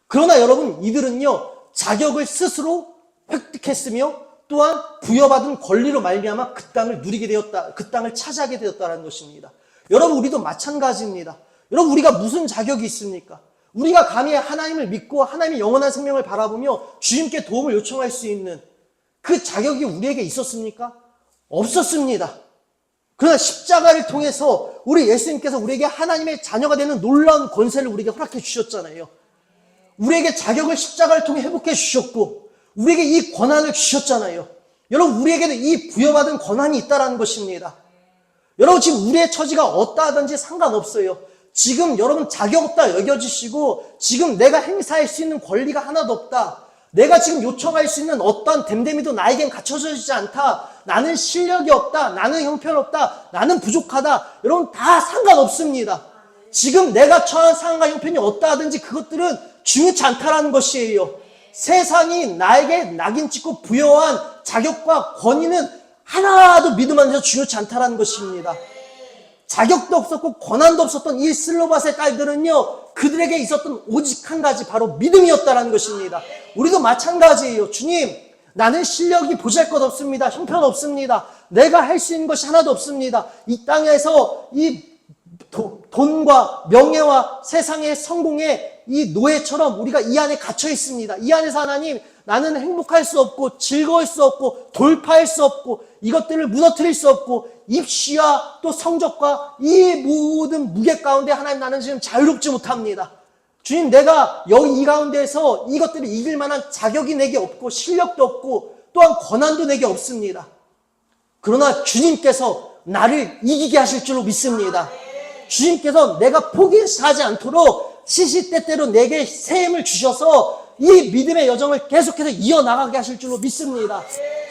그러나 여러분, 이들은요, 자격을 스스로 획득했으며 또한 부여받은 권리로 말미암아 그 땅을 누리게 되었다, 그 땅을 차지하게 되었다는 것입니다. 여러분, 우리도 마찬가지입니다. 여러분, 우리가 무슨 자격이 있습니까? 우리가 감히 하나님을 믿고 하나님의 영원한 생명을 바라보며 주님께 도움을 요청할 수 있는 그 자격이 우리에게 있었습니까? 없었습니다. 그러나 십자가를 통해서 우리 예수님께서 우리에게 하나님의 자녀가 되는 놀라운 권세를 우리에게 허락해 주셨잖아요. 우리에게 자격을 십자가를 통해 회복해 주셨고 우리에게 이 권한을 주셨잖아요. 여러분, 우리에게는 이 부여받은 권한이 있다는 것입니다. 여러분, 지금 우리의 처지가 어떠하든지 상관없어요. 지금 여러분 자격 없다 여겨주시고 지금 내가 행사할 수 있는 권리가 하나도 없다. 내가 지금 요청할 수 있는 어떠한 됨됨이도 나에겐 갖춰지지 않다. 나는 실력이 없다. 나는 형편없다. 나는 부족하다. 여러분, 다 상관없습니다. 지금 내가 처한 상황과 형편이 어떠하든지 그것들은 중요치 않다라는 것이에요. 세상이 나에게 낙인 찍고 부여한 자격과 권위는 하나도 믿음 안에서 중요치 않다라는 것입니다. 자격도 없었고 권한도 없었던 이 슬로바스의 딸들은요, 그들에게 있었던 오직 한 가지, 바로 믿음이었다라는 것입니다. 우리도 마찬가지예요. 주님, 나는 실력이 보잘것없습니다. 형편 없습니다. 내가 할 수 있는 것이 하나도 없습니다. 이 땅에서 이 돈과 명예와 세상의 성공의 이 노예처럼 우리가 이 안에 갇혀 있습니다. 이 안에서 하나님, 나는 행복할 수 없고 즐거울 수 없고 돌파할 수 없고 이것들을 무너뜨릴 수 없고 입시와 또 성적과 이 모든 무게 가운데 하나님, 나는 지금 자유롭지 못합니다. 주님, 내가 여기 이 가운데에서 이것들을 이길 만한 자격이 내게 없고 실력도 없고 또한 권한도 내게 없습니다. 그러나 주님께서 나를 이기게 하실 줄로 믿습니다. 주님께서 내가 포기하지 않도록 시시때때로 내게 새 힘을 주셔서 이 믿음의 여정을 계속해서 이어나가게 하실 줄로 믿습니다.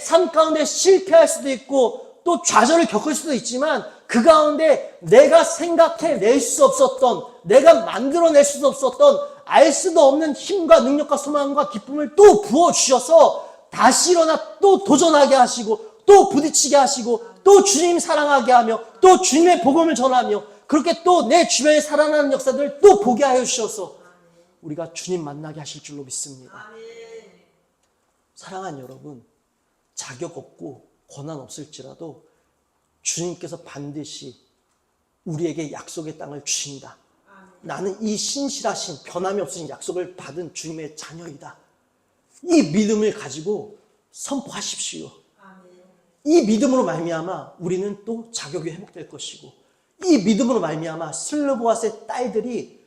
삶 가운데 실패할 수도 있고 또 좌절을 겪을 수도 있지만 그 가운데 내가 생각해낼 수 없었던, 내가 만들어낼 수도 없었던, 알 수도 없는 힘과 능력과 소망과 기쁨을 또 부어주셔서 다시 일어나 또 도전하게 하시고 또 부딪히게 하시고 또 주님 사랑하게 하며 또 주님의 복음을 전하며 그렇게 또 내 주변에 살아나는 역사들을 또 보게 하여 주셔서 우리가 주님 만나게 하실 줄로 믿습니다. 사랑하는 여러분, 자격 없고 권한 없을지라도 주님께서 반드시 우리에게 약속의 땅을 주신다. 나는 이 신실하신 변함이 없으신 약속을 받은 주님의 자녀이다. 이 믿음을 가지고 선포하십시오. 이 믿음으로 말미암아 우리는 또 자격이 회복될 것이고 이 믿음으로 말미암아 슬로보앗의 딸들이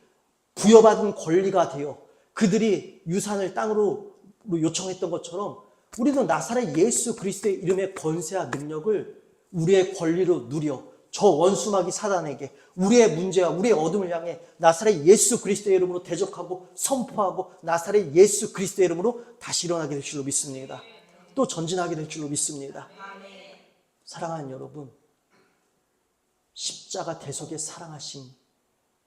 부여받은 권리가 되어 그들이 유산을 땅으로 요청했던 것처럼 우리도 나사렛 예수 그리스도의 이름의 권세와 능력을 우리의 권리로 누려 저 원수마귀 사단에게 우리의 문제와 우리의 어둠을 향해 나사렛 예수 그리스도의 이름으로 대적하고 선포하고 나사렛 예수 그리스도의 이름으로 다시 일어나게 될 줄로 믿습니다. 또 전진하게 될 줄로 믿습니다. 사랑하는 여러분, 십자가 대속의 사랑하심,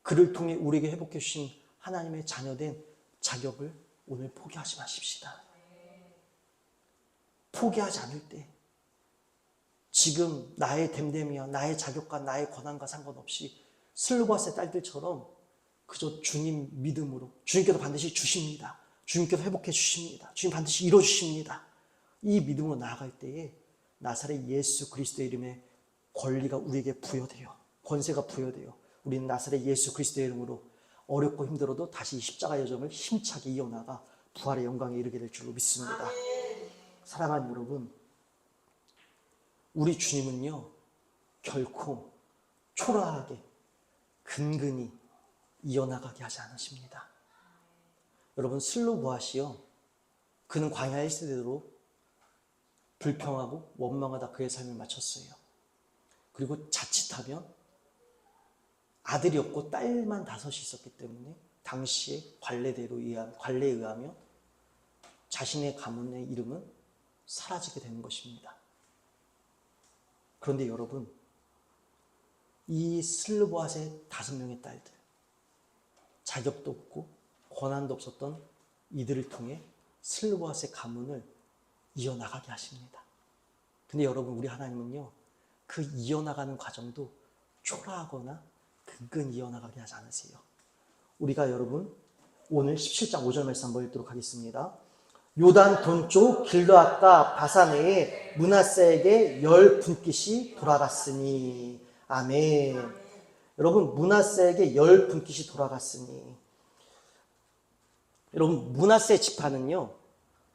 그를 통해 우리에게 회복해 주신 하나님의 자녀된 자격을 오늘 포기하지 마십시다. 포기하지 않을 때 지금 나의 됨됨이와 나의 자격과 나의 권한과 상관없이 슬로바스의 딸들처럼 그저 주님 믿음으로, 주님께서 반드시 주십니다. 주님께서 회복해 주십니다. 주님 반드시 이뤄주십니다. 이 믿음으로 나아갈 때에 나사렛 예수 그리스도의 이름에 권리가 우리에게 부여되어, 권세가 부여되어 우리는 나사렛 예수 그리스도의 이름으로 어렵고 힘들어도 다시 이 십자가 여정을 힘차게 이어나가 부활의 영광에 이르게 될 줄로 믿습니다. 사랑하는 여러분, 우리 주님은요 결코 초라하게 근근히 이어나가게 하지 않으십니다. 여러분, 슬로보아시요, 그는 광야 1세대로 불평하고 원망하다 그의 삶을 마쳤어요. 그리고 자칫하면 아들이 없고 딸만 5이 있었기 때문에 당시의 관례에 의하면 자신의 가문의 이름은 사라지게 되는 것입니다. 그런데 여러분, 이 슬로보아스의 5명의 딸들, 자격도 없고 권한도 없었던 이들을 통해 슬로보아스의 가문을 이어나가게 하십니다. 근데 여러분, 우리 하나님은요 그 이어나가는 과정도 초라하거나 근근히 이어나가게 하지 않으세요. 우리가 여러분 오늘 17장 5절 말씀 한번 읽도록 하겠습니다. 요단 동쪽 길르앗과 바사네에 므낫세에게 10분깃이 돌아갔으니. 아멘. 여러분, 므낫세에게 10분깃이 돌아갔으니. 여러분, 므낫세 지파는요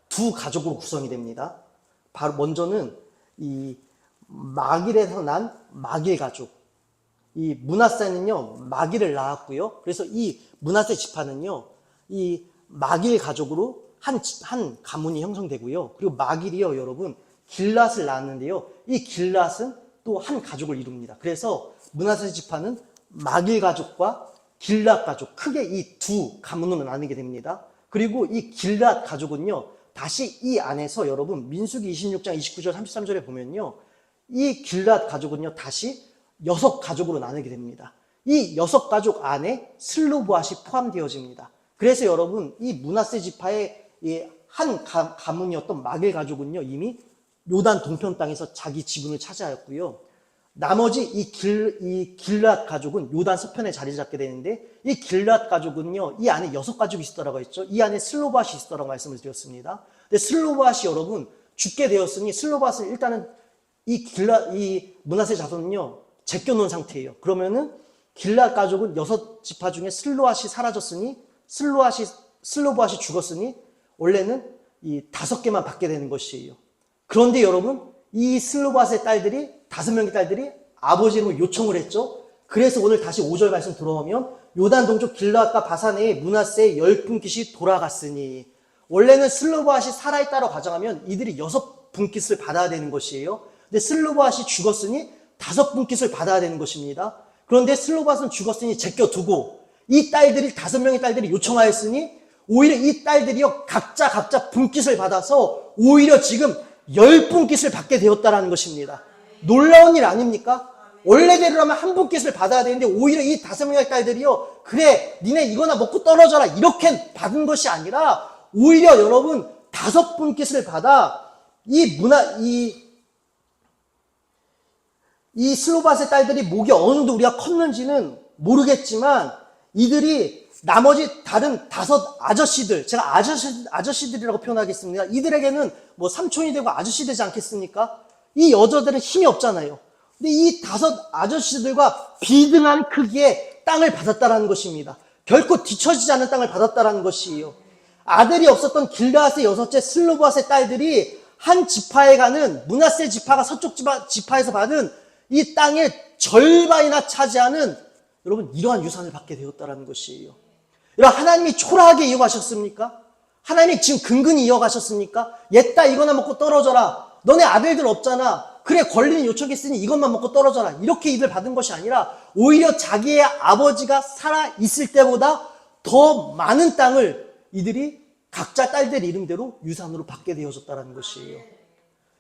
2 가족으로 구성이 됩니다. 바로 먼저는 이 마길에서 난 마길 가족. 이 므낫세는요 마길을 낳았고요. 그래서 이 므낫세 지파는요 이 마길 가족으로 한 가문이 형성되고요. 그리고 마길이요 여러분 길앗을 낳았는데요, 이 길앗은 또 한 가족을 이룹니다. 그래서 므낫세 지파는 마길 가족과 길앗 가족, 크게 이 2 가문으로 나누게 됩니다. 그리고 이 길앗 가족은요 다시 이 안에서 여러분 민수기 26장 29절 33절에 보면요, 이 길앗 가족은요 다시 6 가족으로 나누게 됩니다. 이 6 가족 안에 슬로보앗이 포함되어집니다. 그래서 여러분, 이 므낫세 지파의 한 가문이었던 마길 가족은요 이미 요단 동편 땅에서 자기 지분을 차지하였고요. 나머지 이 길앗 가족은 요단 서편에 자리 잡게 되는데, 이 길앗 가족은요 이 안에 6 가족이 있었다고 했죠. 이 안에 슬로보앗이 있었다고 말씀을 드렸습니다. 근데 슬로보앗이 여러분 죽게 되었으니 슬로보앗을 일단은 이 므낫세 자손은요 제껴놓은 상태예요. 그러면은 길앗 가족은 6 지파 중에 슬로보앗이 사라졌으니, 슬로보앗이 죽었으니 원래는 이 5개만 받게 되는 것이에요. 그런데 여러분, 이 슬로보앗의 딸들이 5명의 딸들이 아버지 이름을 요청을 했죠. 그래서 오늘 다시 5절 말씀 들어오면 요단 동쪽 길르앗과 바사네에 므낫세의 10분깃이 돌아갔으니, 원래는 슬로보앗이 살아있다고 가정하면 이들이 6분깃을 받아야 되는 것이에요. 근데 슬로보앗이 죽었으니 5분깃을 받아야 되는 것입니다. 그런데 슬로보앗은 죽었으니 제껴두고 이 딸들이 5명의 딸들이 요청하였으니 오히려 이 딸들이요 각자 분깃을 받아서 오히려 지금 10분깃을 받게 되었다는 것입니다. 놀라운 일 아닙니까? 원래대로라면 1분깃을 받아야 되는데 오히려 이 5명의 딸들이요, 그래 니네 이거나 먹고 떨어져라 이렇게 받은 것이 아니라 오히려 여러분 5분깃을 받아 이 슬로바스의 딸들이 목이 어느 정도 우리가 컸는지는 모르겠지만 이들이 나머지 다른 5 아저씨들, 제가 아저씨들이라고 표현하겠습니다. 이들에게는 뭐 삼촌이 되고 아저씨 되지 않겠습니까? 이 여자들은 힘이 없잖아요. 근데 이 5 아저씨들과 비등한 크기의 땅을 받았다라는 것입니다. 결코 뒤처지지 않은 땅을 받았다라는 것이에요. 아들이 없었던 길르앗의 6째 슬로보앗의 딸들이 한 지파에 가는 므낫세 지파가 서쪽 지파에서 받은 이 땅의 절반이나 차지하는 여러분 이러한 유산을 받게 되었다는 것이에요. 여러분, 하나님이 초라하게 이어가셨습니까? 하나님이 지금 근근히 이어가셨습니까? 옛다 이거나 먹고 떨어져라. 너네 아들들 없잖아. 그래 권리는 요청했으니 이것만 먹고 떨어져라. 이렇게 이들 받은 것이 아니라 오히려 자기의 아버지가 살아있을 때보다 더 많은 땅을 이들이 각자 딸들 이름대로 유산으로 받게 되어졌다는 것이에요.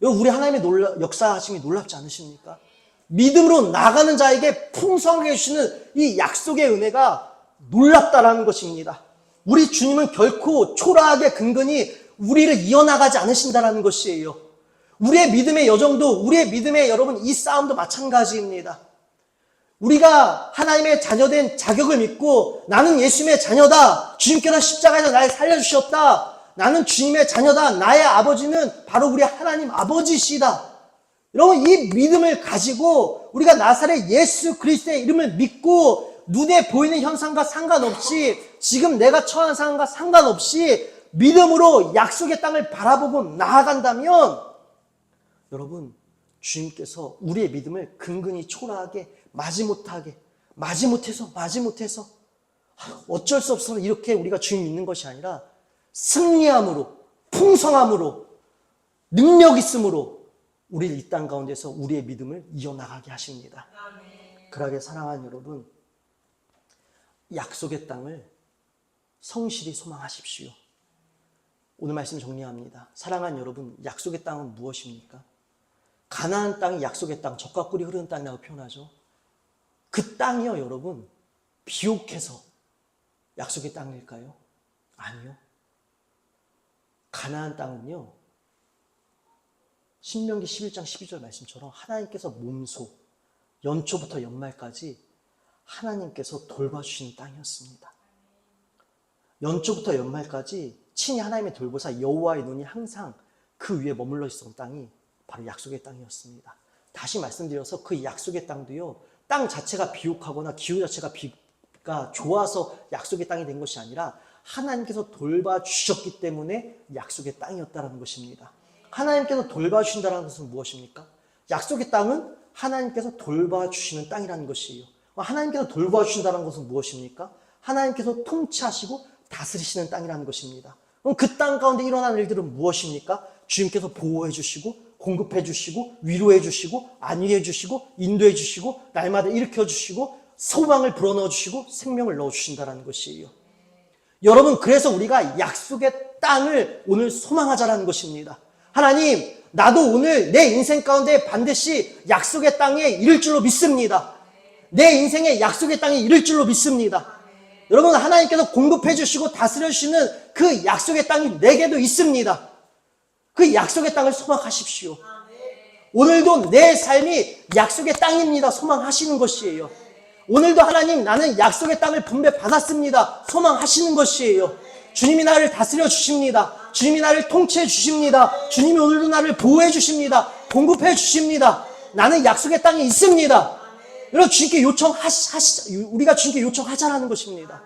여러분, 우리 하나님의 역사하심이 놀랍지 않으십니까? 믿음으로 나가는 자에게 풍성하게 주시는 이 약속의 은혜가 놀랍다라는 것입니다. 우리 주님은 결코 초라하게 근근히 우리를 이어나가지 않으신다라는 것이에요. 우리의 믿음의 여정도, 우리의 믿음의 여러분 이 싸움도 마찬가지입니다. 우리가 하나님의 자녀된 자격을 믿고 나는 예수님의 자녀다. 주님께서 십자가에서 나를 살려주셨다. 나는 주님의 자녀다. 나의 아버지는 바로 우리 하나님 아버지시다. 여러분, 이 믿음을 가지고 우리가 나사렛 예수 그리스도의 이름을 믿고 눈에 보이는 현상과 상관없이 지금 내가 처한 상황과 상관없이 믿음으로 약속의 땅을 바라보고 나아간다면 여러분, 주님께서 우리의 믿음을 근근히 초라하게 마지못해서 어쩔 수 없어서 이렇게 우리가 주님 믿는 것이 아니라 승리함으로, 풍성함으로, 능력 있음으로 우리를 이 땅 가운데서 우리의 믿음을 이어나가게 하십니다. 그러하게 사랑하는 여러분, 약속의 땅을 성실히 소망하십시오. 오늘 말씀 정리합니다. 사랑하는 여러분, 약속의 땅은 무엇입니까? 가나안 땅이 약속의 땅, 젖과 꿀이 흐르는 땅이라고 표현하죠. 그 땅이요, 여러분, 비옥해서 약속의 땅일까요? 아니요. 가나안 땅은요, 신명기 11장 12절 말씀처럼 하나님께서 몸소 연초부터 연말까지 하나님께서 돌봐주시는 땅이었습니다. 연초부터 연말까지 친히 하나님의 돌보사 여호와의 눈이 항상 그 위에 머물러 있었던 땅이 바로 약속의 땅이었습니다. 다시 말씀드려서 그 약속의 땅도요, 땅 자체가 비옥하거나 기후 자체가 비가 좋아서 약속의 땅이 된 것이 아니라 하나님께서 돌봐주셨기 때문에 약속의 땅이었다는 것입니다. 하나님께서 돌봐주신다는 것은 무엇입니까? 약속의 땅은 하나님께서 돌봐주시는 땅이라는 것이에요. 하나님께서 돌봐주신다는 것은 무엇입니까? 하나님께서 통치하시고 다스리시는 땅이라는 것입니다. 그럼 그 땅 가운데 일어나는 일들은 무엇입니까? 주님께서 보호해 주시고 공급해 주시고 위로해 주시고 안위해 주시고 인도해 주시고 날마다 일으켜 주시고 소망을 불어넣어 주시고 생명을 넣어 주신다는 것이에요. 여러분, 그래서 우리가 약속의 땅을 오늘 소망하자라는 것입니다. 하나님, 나도 오늘 내 인생 가운데 반드시 약속의 땅에 이를 줄로 믿습니다. 내 인생에 약속의 땅에 이를 줄로 믿습니다. 여러분, 하나님께서 공급해 주시고 다스려 주시는 그 약속의 땅이 내게도 있습니다. 그 약속의 땅을 소망하십시오. 오늘도 내 삶이 약속의 땅입니다. 소망하시는 것이에요. 오늘도 하나님, 나는 약속의 땅을 분배 받았습니다. 소망하시는 것이에요. 주님이 나를 다스려 주십니다. 주님이 나를 통치해 주십니다. 주님이 오늘도 나를 보호해 주십니다. 공급해 주십니다. 나는 약속의 땅에 있습니다. 여러분, 주님께 우리가 주님께 요청하자라는 것입니다.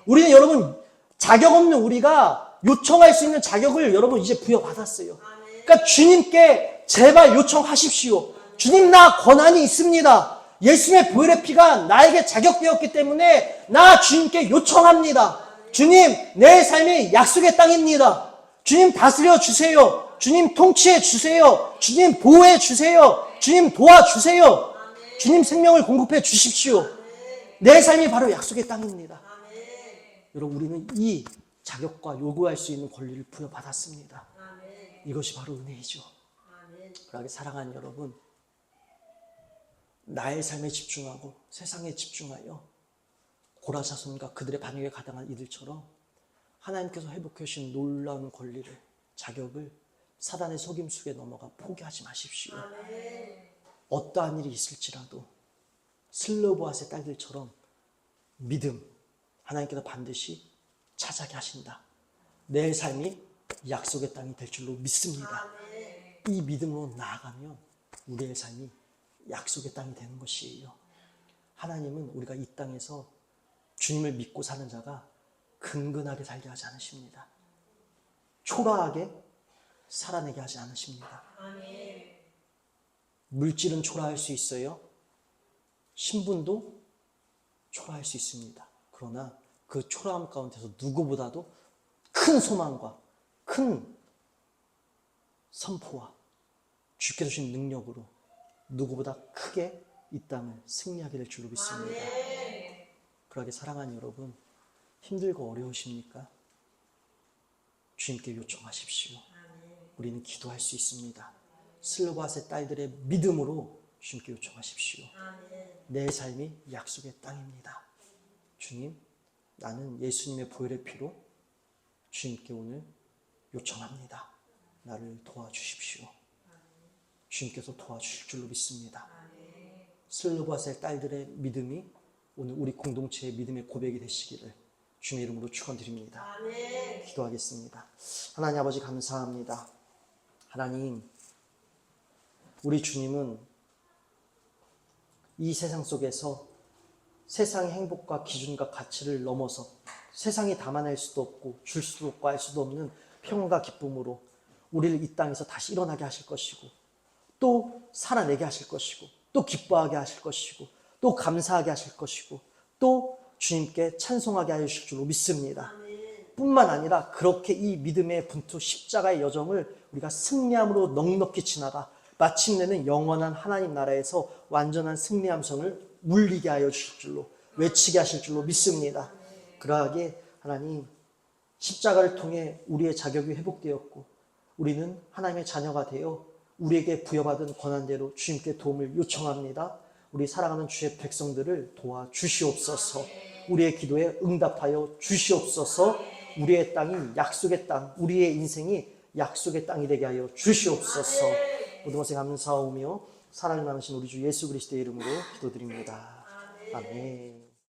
우리는 여러분, 자격 없는 우리가 요청할 수 있는 자격을 여러분 이제 부여받았어요. 그러니까 주님께 제발 요청하십시오. 주님, 나 권한이 있습니다. 예수님의 보혈의 피가 나에게 자격되었기 때문에 나 주님께 요청합니다. 주님, 내 삶이 약속의 땅입니다. 주님, 다스려 주세요. 주님, 통치해 주세요. 주님, 보호해 주세요. 주님, 도와주세요. 주님, 생명을 공급해 주십시오. 내 삶이 바로 약속의 땅입니다. 여러분, 우리는 이 자격과 요구할 수 있는 권리를 부여받았습니다. 이것이 바로 은혜이죠. 그러하게 사랑하는 여러분, 나의 삶에 집중하고 세상에 집중하여 고라 자손과 그들의 반역에 가당한 이들처럼 하나님께서 회복해 주신 놀라운 권리를, 자격을 사단의 속임 속에 넘어가 포기하지 마십시오. 어떠한 일이 있을지라도 슬로보아스의 딸들처럼 믿음, 하나님께서 반드시 차지하게 하신다. 내 삶이 약속의 땅이 될 줄로 믿습니다. 이 믿음으로 나아가면 우리의 삶이 약속의 땅이 되는 것이에요. 하나님은 우리가 이 땅에서 주님을 믿고 사는 자가 근근하게 살게 하지 않으십니다. 초라하게 살아내게 하지 않으십니다. 물질은 초라할 수 있어요. 신분도 초라할 수 있습니다. 그러나 그 초라함 가운데서 누구보다도 큰 소망과 큰 선포와 주께서 주신 능력으로 누구보다 크게 이 땅을 승리하게 될 줄로 믿습니다. 그러하게 사랑하는 여러분, 힘들고 어려우십니까? 주님께 요청하십시오. 우리는 기도할 수 있습니다. 슬로바스의 딸들의 믿음으로 주님께 요청하십시오. 내 삶이 약속의 땅입니다. 주님, 나는 예수님의 보혈의 피로 주님께 오늘 요청합니다. 나를 도와주십시오. 주님께서 도와주실 줄로 믿습니다. 슬로바스의 딸들의 믿음이 오늘 우리 공동체의 믿음의 고백이 되시기를 주님의 이름으로 축원드립니다. 기도하겠습니다. 하나님 아버지 감사합니다. 하나님, 우리 주님은 이 세상 속에서 세상의 행복과 기준과 가치를 넘어서 세상이 담아낼 수도 없고 줄 수도 없고 알 수도 없는 평온과 기쁨으로 우리를 이 땅에서 다시 일어나게 하실 것이고 또 살아내게 하실 것이고 또 기뻐하게 하실 것이고 또 감사하게 하실 것이고 또 주님께 찬송하게 하실 줄로 믿습니다. 뿐만 아니라 그렇게 이 믿음의 분투 십자가의 여정을 우리가 승리함으로 넉넉히 지나가 마침내는 영원한 하나님 나라에서 완전한 승리 함성을 울리게 하여 주실 줄로 외치게 하실 줄로 믿습니다. 그러하게 하나님 십자가를 통해 우리의 자격이 회복되었고 우리는 하나님의 자녀가 되어 우리에게 부여받은 권한대로 주님께 도움을 요청합니다. 우리 사랑하는 주의 백성들을 도와주시옵소서. 우리의 기도에 응답하여 주시옵소서. 우리의 땅이 약속의 땅, 우리의 인생이 약속의 땅이 되게 하여 주시옵소서. 모든 것에 감사하오며 사랑을 나누신 우리 주 예수 그리스도의 이름으로 기도드립니다. 아멘.